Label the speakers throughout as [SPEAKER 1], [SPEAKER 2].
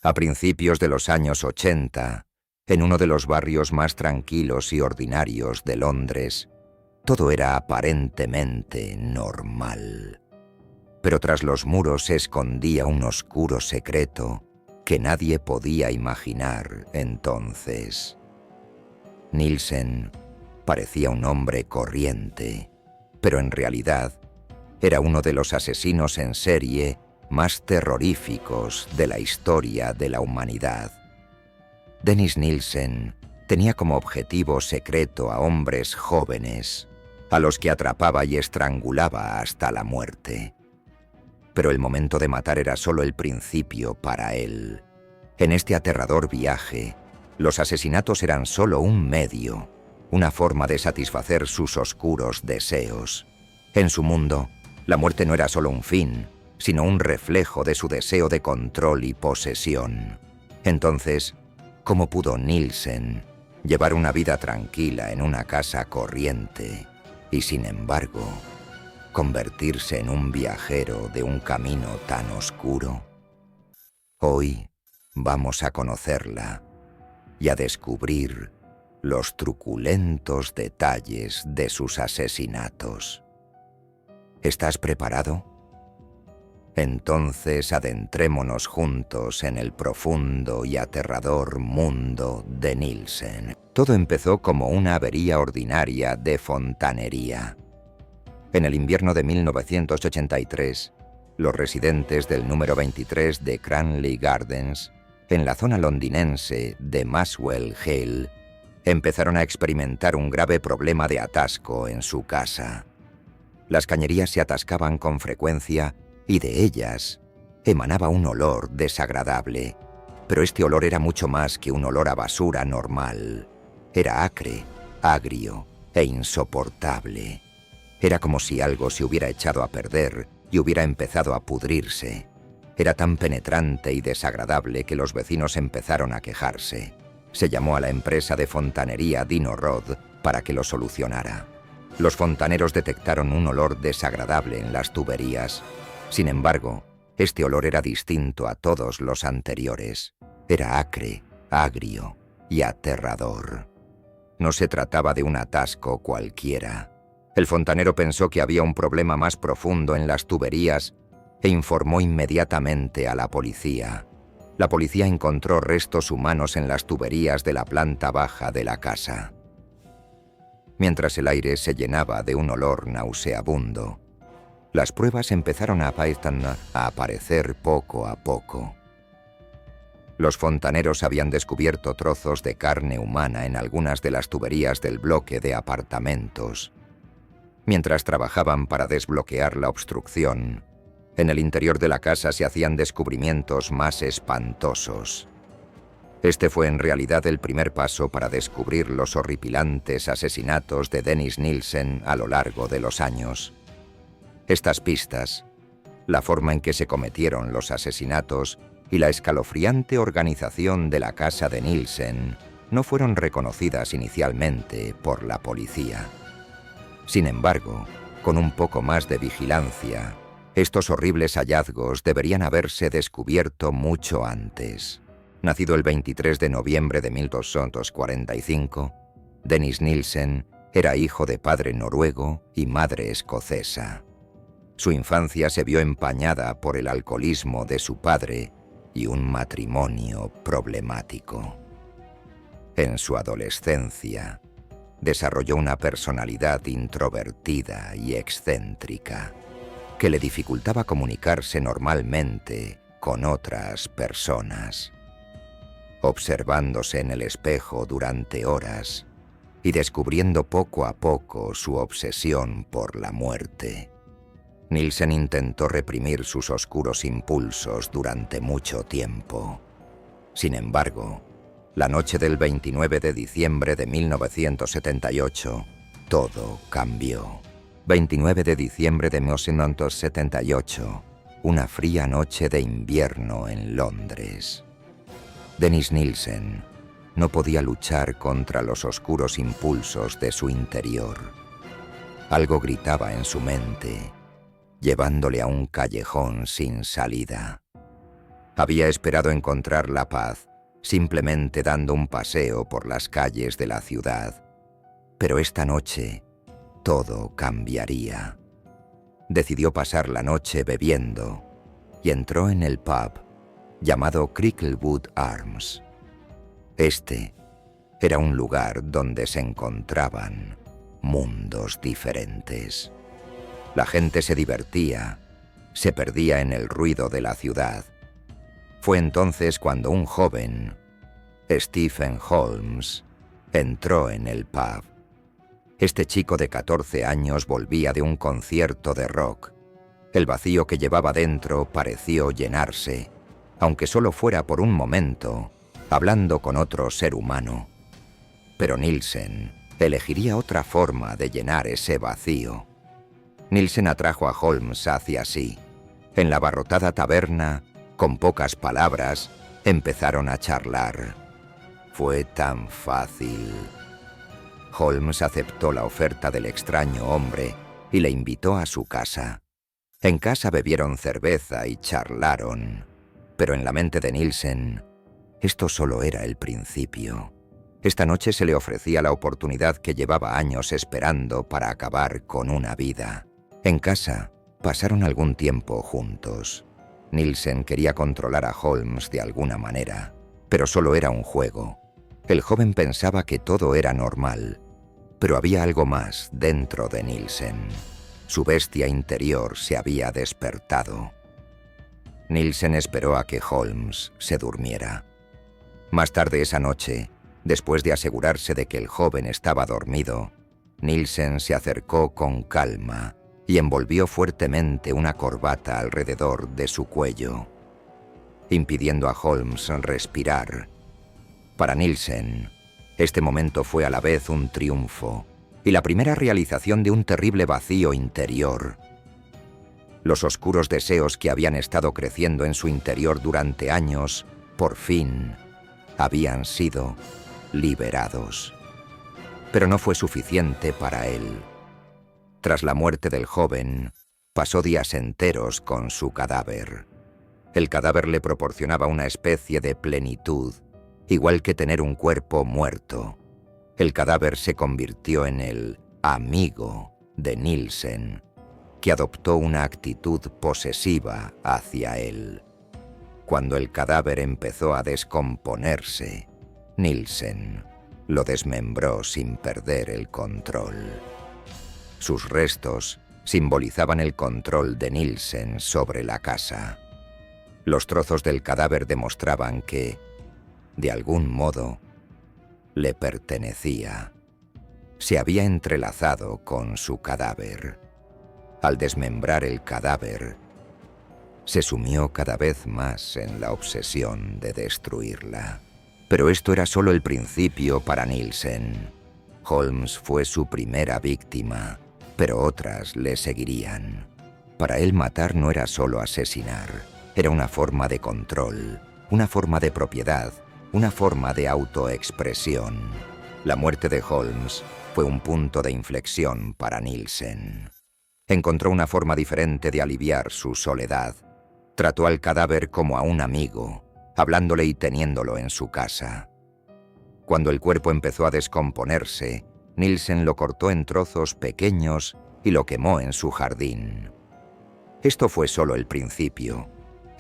[SPEAKER 1] A principios de los años 80, en uno de los barrios más tranquilos y ordinarios de Londres, todo era aparentemente normal. Pero tras los muros se escondía un oscuro secreto que nadie podía imaginar entonces. Nielsen parecía un hombre corriente, pero en realidad era uno de los asesinos en serie más terroríficos de la historia de la humanidad. Dennis Nielsen tenía como objetivo secreto a hombres jóvenes, a los que atrapaba y estrangulaba hasta la muerte. Pero el momento de matar era solo el principio para él. En este aterrador viaje, los asesinatos eran solo un medio, una forma de satisfacer sus oscuros deseos. En su mundo, la muerte no era solo un fin, sino un reflejo de su deseo de control y posesión. Entonces, ¿cómo pudo Nielsen llevar una vida tranquila en una casa corriente y, sin embargo, convertirse en un viajero de un camino tan oscuro? Hoy vamos a conocerla y a descubrir los truculentos detalles de sus asesinatos. ¿Estás preparado? Entonces adentrémonos juntos en el profundo y aterrador mundo de Nielsen. Todo empezó como una avería ordinaria de fontanería. En el invierno de 1983, los residentes del número 23 de Cranley Gardens, en la zona londinense de Muswell Hill, empezaron a experimentar un grave problema de atasco en su casa. Las cañerías se atascaban con frecuencia y de ellas emanaba un olor desagradable. Pero este olor era mucho más que un olor a basura normal. Era acre, agrio e insoportable. Era como si algo se hubiera echado a perder y hubiera empezado a pudrirse. Era tan penetrante y desagradable que los vecinos empezaron a quejarse. Se llamó a la empresa de fontanería Dino Rod para que lo solucionara. Los fontaneros detectaron un olor desagradable en las tuberías. Sin embargo, este olor era distinto a todos los anteriores. Era acre, agrio y aterrador. No se trataba de un atasco cualquiera. El fontanero pensó que había un problema más profundo en las tuberías e informó inmediatamente a la policía. La policía encontró restos humanos en las tuberías de la planta baja de la casa. Mientras el aire se llenaba de un olor nauseabundo, las pruebas empezaron a aparecer poco a poco. Los fontaneros habían descubierto trozos de carne humana en algunas de las tuberías del bloque de apartamentos. Mientras trabajaban para desbloquear la obstrucción, en el interior de la casa se hacían descubrimientos más espantosos. Este fue en realidad el primer paso para descubrir los horripilantes asesinatos de Dennis Nielsen a lo largo de los años. Estas pistas, la forma en que se cometieron los asesinatos y la escalofriante organización de la casa de Nielsen no fueron reconocidas inicialmente por la policía. Sin embargo, con un poco más de vigilancia, estos horribles hallazgos deberían haberse descubierto mucho antes. Nacido el 23 de noviembre de 1245, Dennis Nielsen era hijo de padre noruego y madre escocesa. Su infancia se vio empañada por el alcoholismo de su padre y un matrimonio problemático. En su adolescencia, desarrolló una personalidad introvertida y excéntrica, que le dificultaba comunicarse normalmente con otras personas. Observándose en el espejo durante horas y descubriendo poco a poco su obsesión por la muerte, Nielsen intentó reprimir sus oscuros impulsos durante mucho tiempo. Sin embargo, la noche del 29 de diciembre de 1978, todo cambió. 29 de diciembre de 1978, una fría noche de invierno en Londres. Dennis Nielsen no podía luchar contra los oscuros impulsos de su interior. Algo gritaba en su mente, llevándole a un callejón sin salida. Había esperado encontrar la paz, simplemente dando un paseo por las calles de la ciudad. Pero esta noche, todo cambiaría. Decidió pasar la noche bebiendo y entró en el pub llamado Cricklewood Arms. Este era un lugar donde se encontraban mundos diferentes. La gente se divertía, se perdía en el ruido de la ciudad. Fue entonces cuando un joven, Stephen Holmes, entró en el pub. Este chico de 14 años volvía de un concierto de rock. El vacío que llevaba dentro pareció llenarse, aunque solo fuera por un momento, hablando con otro ser humano. Pero Nielsen elegiría otra forma de llenar ese vacío. Nielsen atrajo a Holmes hacia sí. En la abarrotada taberna, con pocas palabras, empezaron a charlar. Fue tan fácil. Holmes aceptó la oferta del extraño hombre y le invitó a su casa. En casa bebieron cerveza y charlaron, pero en la mente de Nielsen, esto solo era el principio. Esta noche se le ofrecía la oportunidad que llevaba años esperando para acabar con una vida. En casa, pasaron algún tiempo juntos. Nielsen quería controlar a Holmes de alguna manera, pero solo era un juego. El joven pensaba que todo era normal, pero había algo más dentro de Nielsen. Su bestia interior se había despertado. Nielsen esperó a que Holmes se durmiera. Más tarde esa noche, después de asegurarse de que el joven estaba dormido, Nielsen se acercó con calma y envolvió fuertemente una corbata alrededor de su cuello, impidiendo a Holmes respirar. Para Nielsen, este momento fue a la vez un triunfo y la primera realización de un terrible vacío interior. Los oscuros deseos que habían estado creciendo en su interior durante años, por fin, habían sido liberados. Pero no fue suficiente para él. Tras la muerte del joven, pasó días enteros con su cadáver. El cadáver le proporcionaba una especie de plenitud, igual que tener un cuerpo muerto. El cadáver se convirtió en el amigo de Nielsen, que adoptó una actitud posesiva hacia él. Cuando el cadáver empezó a descomponerse, Nielsen lo desmembró sin perder el control. Sus restos simbolizaban el control de Nielsen sobre la casa. Los trozos del cadáver demostraban que, de algún modo, le pertenecía. Se había entrelazado con su cadáver. Al desmembrar el cadáver, se sumió cada vez más en la obsesión de destruirla. Pero esto era solo el principio para Nielsen. Holmes fue su primera víctima, pero otras le seguirían. Para él matar no era solo asesinar, era una forma de control, una forma de propiedad, una forma de autoexpresión. La muerte de Holmes fue un punto de inflexión para Nielsen. Encontró una forma diferente de aliviar su soledad. Trató al cadáver como a un amigo, hablándole y teniéndolo en su casa. Cuando el cuerpo empezó a descomponerse, Nielsen lo cortó en trozos pequeños y lo quemó en su jardín. Esto fue solo el principio.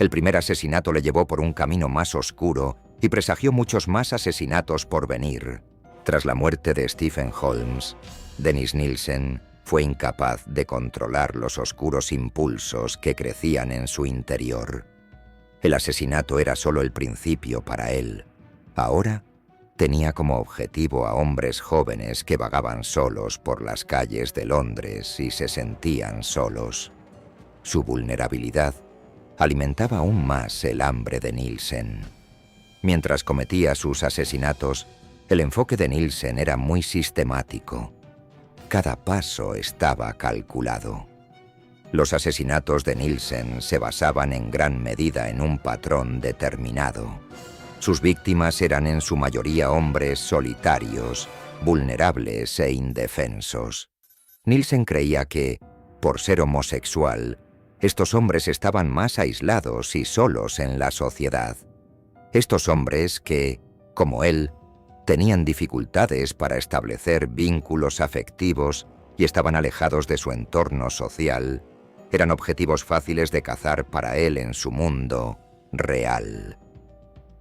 [SPEAKER 1] El primer asesinato le llevó por un camino más oscuro y presagió muchos más asesinatos por venir. Tras la muerte de Stephen Holmes, Dennis Nielsen fue incapaz de controlar los oscuros impulsos que crecían en su interior. El asesinato era solo el principio para él. Ahora tenía como objetivo a hombres jóvenes que vagaban solos por las calles de Londres y se sentían solos. Su vulnerabilidad alimentaba aún más el hambre de Nielsen. Mientras cometía sus asesinatos, el enfoque de Nielsen era muy sistemático. Cada paso estaba calculado. Los asesinatos de Nielsen se basaban en gran medida en un patrón determinado. Sus víctimas eran en su mayoría hombres solitarios, vulnerables e indefensos. Nielsen creía que, por ser homosexual, Estos hombres estaban más aislados y solos en la sociedad. Estos hombres que, como él, tenían dificultades para establecer vínculos afectivos y estaban alejados de su entorno social, eran objetivos fáciles de cazar para él en su mundo real.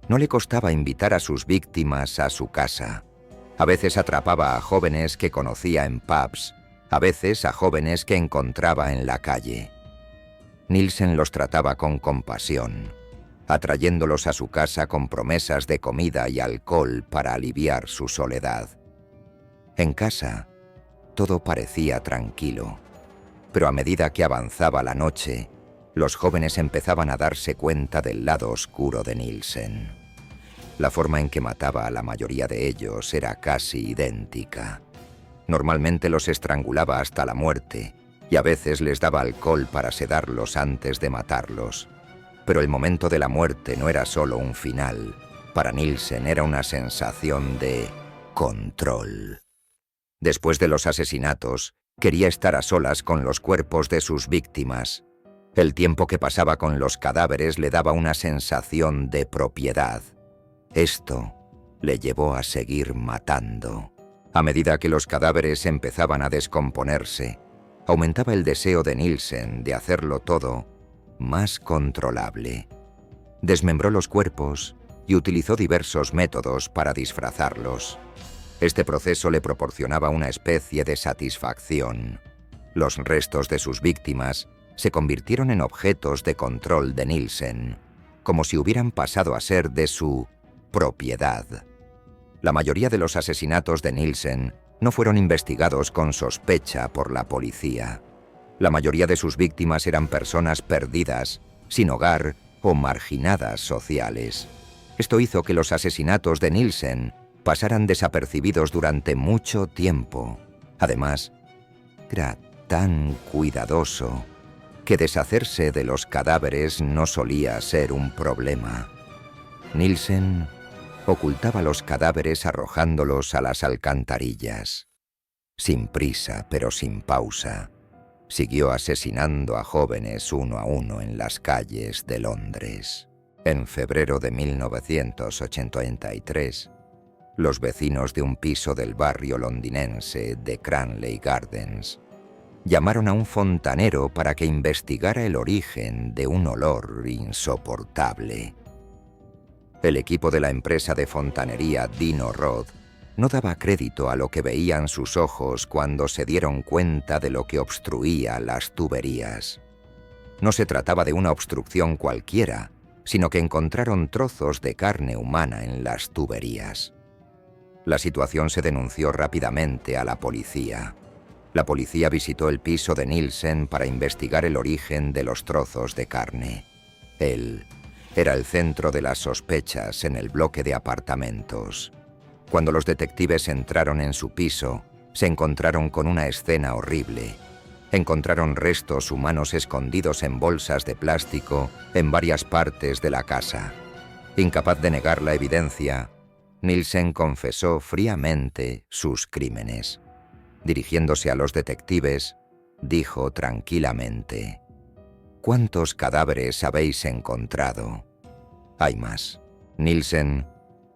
[SPEAKER 1] No le costaba invitar a sus víctimas a su casa. A veces atrapaba a jóvenes que conocía en pubs, a veces a jóvenes que encontraba en la calle. Nielsen los trataba con compasión, atrayéndolos a su casa con promesas de comida y alcohol para aliviar su soledad. En casa, todo parecía tranquilo, pero a medida que avanzaba la noche, los jóvenes empezaban a darse cuenta del lado oscuro de Nielsen. La forma en que mataba a la mayoría de ellos era casi idéntica. Normalmente los estrangulaba hasta la muerte y a veces les daba alcohol para sedarlos antes de matarlos. Pero el momento de la muerte no era solo un final. Para Nielsen era una sensación de control. Después de los asesinatos, quería estar a solas con los cuerpos de sus víctimas. El tiempo que pasaba con los cadáveres le daba una sensación de propiedad. Esto le llevó a seguir matando. A medida que los cadáveres empezaban a descomponerse, aumentaba el deseo de Nielsen de hacerlo todo más controlable. Desmembró los cuerpos y utilizó diversos métodos para disfrazarlos. Este proceso le proporcionaba una especie de satisfacción. Los restos de sus víctimas se convirtieron en objetos de control de Nielsen, como si hubieran pasado a ser de su propiedad. La mayoría de los asesinatos de Nielsen no fueron investigados con sospecha por la policía. La mayoría de sus víctimas eran personas perdidas, sin hogar o marginadas sociales. Esto hizo que los asesinatos de Nielsen pasaran desapercibidos durante mucho tiempo. Además, era tan cuidadoso que deshacerse de los cadáveres no solía ser un problema. Nielsen ocultaba los cadáveres arrojándolos a las alcantarillas. Sin prisa, pero sin pausa, siguió asesinando a jóvenes uno a uno en las calles de Londres. En febrero de 1983, los vecinos de un piso del barrio londinense de Cranley Gardens llamaron a un fontanero para que investigara el origen de un olor insoportable. El equipo de la empresa de fontanería Dino Roth no daba crédito a lo que veían sus ojos cuando se dieron cuenta de lo que obstruía las tuberías. No se trataba de una obstrucción cualquiera, sino que encontraron trozos de carne humana en las tuberías. La situación se denunció rápidamente a la policía. La policía visitó el piso de Nielsen para investigar el origen de los trozos de carne. Él era el centro de las sospechas en el bloque de apartamentos. Cuando los detectives entraron en su piso, se encontraron con una escena horrible. Encontraron restos humanos escondidos en bolsas de plástico en varias partes de la casa. Incapaz de negar la evidencia, Nielsen confesó fríamente sus crímenes. Dirigiéndose a los detectives, dijo tranquilamente: «¿Cuántos cadáveres habéis encontrado?» «Hay más». Nielsen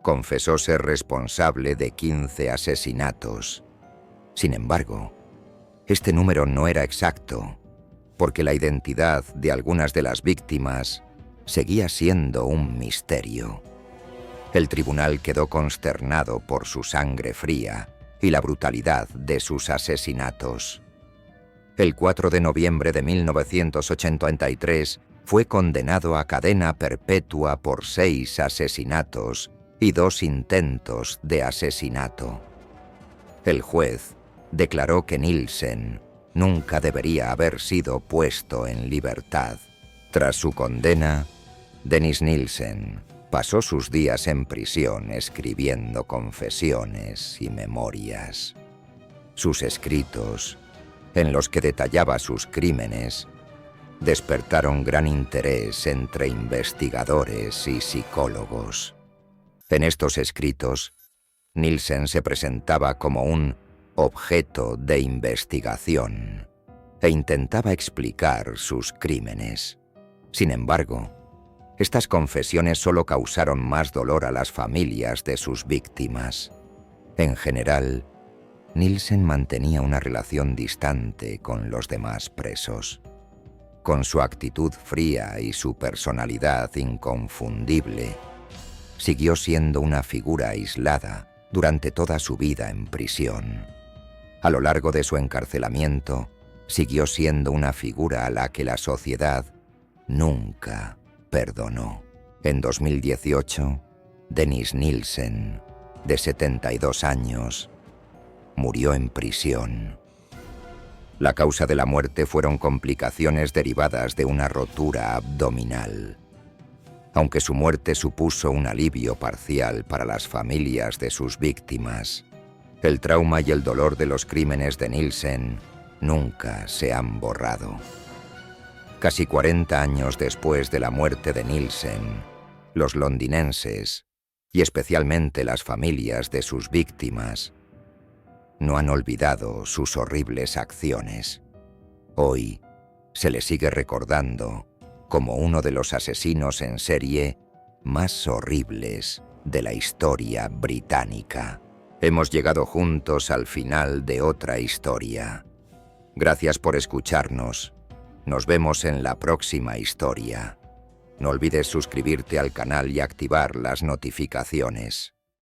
[SPEAKER 1] confesó ser responsable de 15 asesinatos. Sin embargo, este número no era exacto, porque la identidad de algunas de las víctimas seguía siendo un misterio. El tribunal quedó consternado por su sangre fría y la brutalidad de sus asesinatos. El 4 de noviembre de 1983 fue condenado a cadena perpetua por 6 asesinatos y 2 intentos de asesinato. El juez declaró que Nielsen nunca debería haber sido puesto en libertad. Tras su condena, Dennis Nielsen pasó sus días en prisión escribiendo confesiones y memorias. Sus escritos, en los que detallaba sus crímenes, despertaron gran interés entre investigadores y psicólogos. En estos escritos, Nielsen se presentaba como un objeto de investigación. e intentaba explicar sus crímenes. Sin embargo, estas confesiones solo causaron más dolor a las familias de sus víctimas. En general, Nielsen mantenía una relación distante con los demás presos. Con su actitud fría y su personalidad inconfundible, siguió siendo una figura aislada durante toda su vida en prisión. A lo largo de su encarcelamiento, siguió siendo una figura a la que la sociedad nunca perdonó. En 2018, Dennis Nielsen, de 72 años, murió en prisión. La causa de la muerte fueron complicaciones derivadas de una rotura abdominal. Aunque su muerte supuso un alivio parcial para las familias de sus víctimas, el trauma y el dolor de los crímenes de Nielsen nunca se han borrado. Casi 40 años después de la muerte de Nielsen, los londinenses, y especialmente las familias de sus víctimas, no han olvidado sus horribles acciones. Hoy se le sigue recordando como uno de los asesinos en serie más horribles de la historia británica. Hemos llegado juntos al final de otra historia. Gracias por escucharnos. Nos vemos en la próxima historia. No olvides suscribirte al canal y activar las notificaciones.